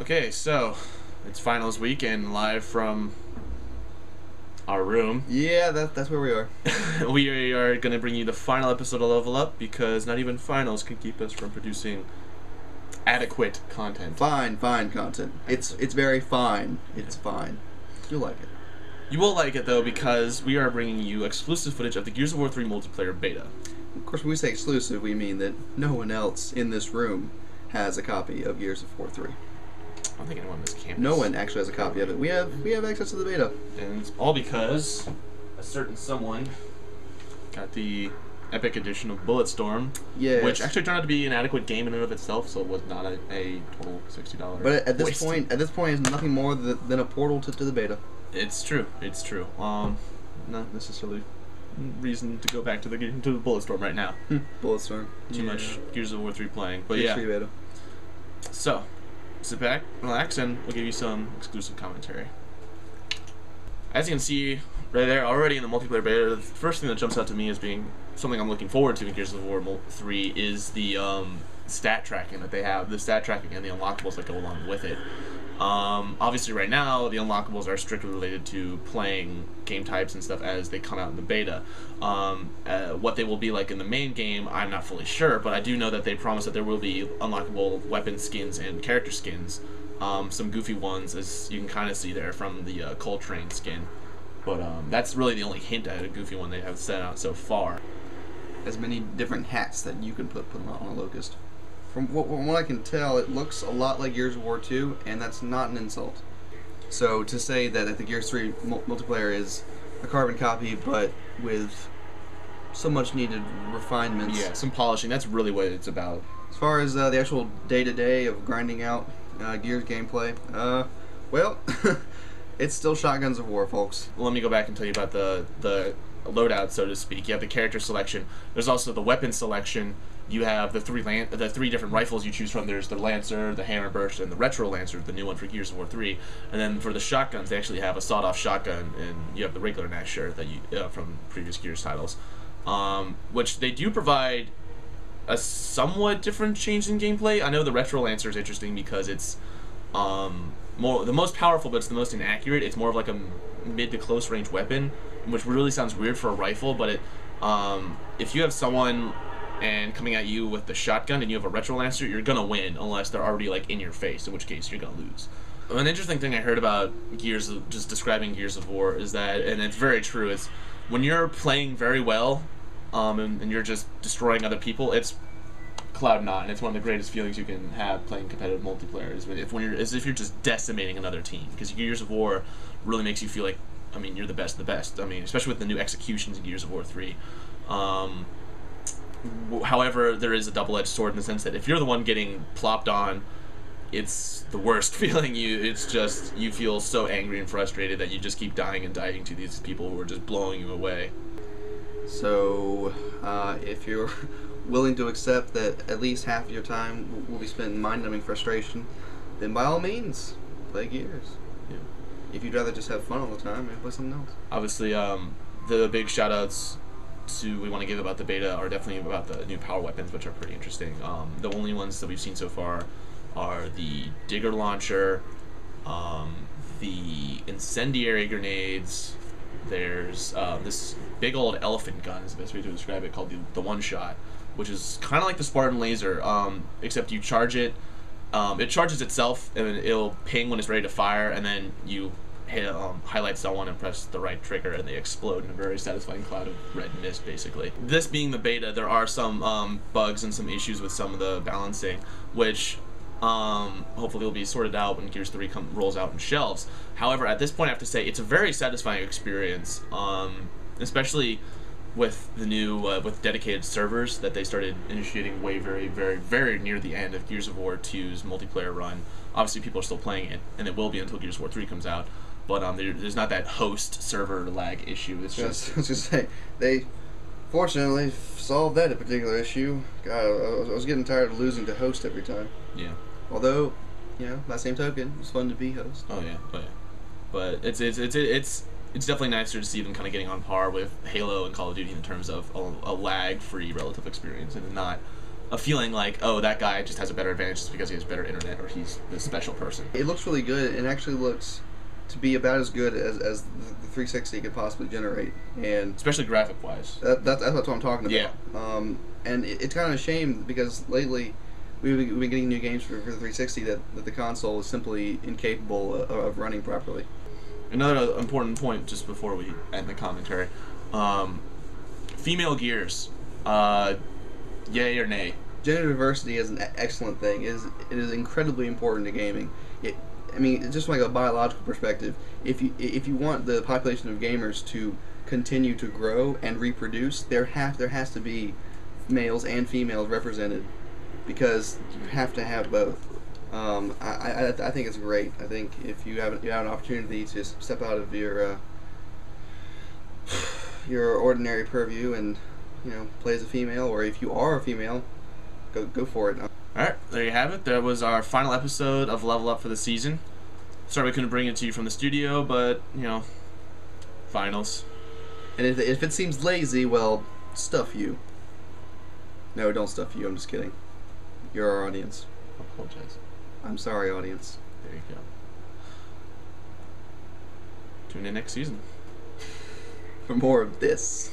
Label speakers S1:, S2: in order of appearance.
S1: Okay, so it's finals week and live from our room.
S2: Yeah, that's where we are.
S1: We are going to bring you the final episode of Level Up because not even finals can keep us from producing adequate content.
S2: Fine content. It's very fine. It's fine. You'll like it.
S1: You will like it though because we are bringing you exclusive footage of the Gears of War 3 multiplayer beta.
S2: Of course, when we say exclusive, we mean that no one else in this room has a copy of Gears of War 3.
S1: I don't think anyone on this campus.
S2: No one actually has a copy of it. We have access to the beta.
S1: And it's all because a certain someone got the epic edition of Bulletstorm,
S2: Yes.
S1: which actually turned out to be an adequate game in and of itself, so it was not a total $60.
S2: But at this
S1: waste.
S2: point, it's nothing more than a portal to the beta.
S1: It's true. It's true. Not necessarily reason to go back to the Bulletstorm right now.
S2: Bulletstorm.
S1: Too much Gears of War 3 playing, but
S2: Gears
S1: yeah.
S2: 3 beta.
S1: So, sit back, relax, and we'll give you some exclusive commentary. As you can see right there, already in the multiplayer beta, the first thing that jumps out to me as being something I'm looking forward to in Gears of War 3 is the stat tracking that they have, the stat tracking and the unlockables that go along with it. Obviously right now the unlockables are strictly related to playing game types and stuff as they come out in the beta. What they will be like in the main game, I'm not fully sure, but I do know that they promise that there will be unlockable weapon skins and character skins. Some goofy ones, as you can kind of see there from the Coltrane skin. But that's really the only hint at a goofy one they have sent out so far.
S2: As many different hats that you can put on a Locust. From what I can tell, it looks a lot like Gears of War 2, and that's not an insult. So to say that the Gears 3 multiplayer is a carbon copy, but with so much needed refinements.
S1: Yeah, some polishing, that's really what it's about.
S2: As far as the actual day-to-day of grinding out Gears gameplay, well, it's still Shotguns of War, folks.
S1: Well, let me go back and tell you about the loadout, so to speak. You have the character selection. There's also the weapon selection. You have the three different rifles you choose from. There's the Lancer, the Hammerburst, and the Retro Lancer, the new one for Gears of War 3. And then for the shotguns, they actually have a sawed-off shotgun, and you have the regular Gnasher that you from previous Gears titles, which they do provide a somewhat different change in gameplay. I know the Retro Lancer is interesting because it's the most powerful, but it's the most inaccurate. It's more of like a mid to close range weapon, which really sounds weird for a rifle. But if you have someone and coming at you with the shotgun and you have a Retro Lancer, you're gonna win unless they're already like in your face, in which case you're gonna lose. An interesting thing I heard about just describing Gears of War is that, and it's very true, is when you're playing very well and you're just destroying other people, it's Cloud 9. It's one of the greatest feelings you can have playing competitive multiplayer, as if you're just decimating another team, because Gears of War really makes you feel like, I mean, you're the best of the best. I mean, especially with the new executions in Gears of War 3. However, there is a double-edged sword in the sense that if you're the one getting plopped on, it's the worst feeling. It's just, you feel so angry and frustrated that you just keep dying and dying to these people who are just blowing you away.
S2: So, if you're willing to accept that at least half of your time will be spent in mind-numbing frustration, then by all means, play Gears.
S1: Yeah.
S2: If you'd rather just have fun all the time, maybe play something else.
S1: Obviously, the big shout-outs we want to give about the beta are definitely about the new power weapons, which are pretty interesting. The only ones that we've seen so far are the Digger Launcher, the Incendiary Grenades. There's this big old elephant gun is the best way to describe it, called the One Shot, which is kind of like the Spartan Laser, except you charge it. It charges itself, and it'll ping when it's ready to fire, and then you highlight someone and press the right trigger, and they explode in a very satisfying cloud of red mist, basically. This being the beta, there are some bugs and some issues with some of the balancing, which hopefully will be sorted out when Gears 3 rolls out in shelves. However, at this point, I have to say it's a very satisfying experience, especially with the new with dedicated servers that they started initiating very near the end of Gears of War 2's multiplayer run. Obviously, people are still playing it, and it will be until Gears of War 3 comes out. But there's not that host server lag issue. It's just
S2: I was just say they fortunately solved that particular issue. God, I was getting tired of losing to host every time.
S1: Yeah.
S2: Although, you know, by the same token, it's fun to be host.
S1: Oh yeah. But it's definitely nicer to see them kind of getting on par with Halo and Call of Duty in terms of a lag-free relative experience, and not a feeling like, oh, that guy just has a better advantage just because he has better internet or he's this special person.
S2: It looks really good. It actually looks to be about as good as the 360 could possibly generate, and
S1: especially graphic wise.
S2: That's what I'm talking about.
S1: Yeah.
S2: And it's kind of a shame because lately we've been getting new games for the 360 that the console is simply incapable of running properly.
S1: Another important point just before we end the commentary. Female gears. Yay or nay?
S2: Gender diversity is an excellent thing. It is incredibly important to gaming. I mean, just from like a biological perspective, if you want the population of gamers to continue to grow and reproduce, there has to be males and females represented, because you have to have both. I think it's great. I think if you have an opportunity to step out of your ordinary purview and play as a female, or if you are a female, go for it.
S1: Alright, there you have it. That was our final episode of Level Up for the season. Sorry we couldn't bring it to you from the studio, but, finals.
S2: And if it seems lazy, well, stuff you. No, don't stuff you. I'm just kidding. You're our audience.
S1: I apologize.
S2: I'm sorry, audience.
S1: There you go. Tune in next season
S2: For more of this.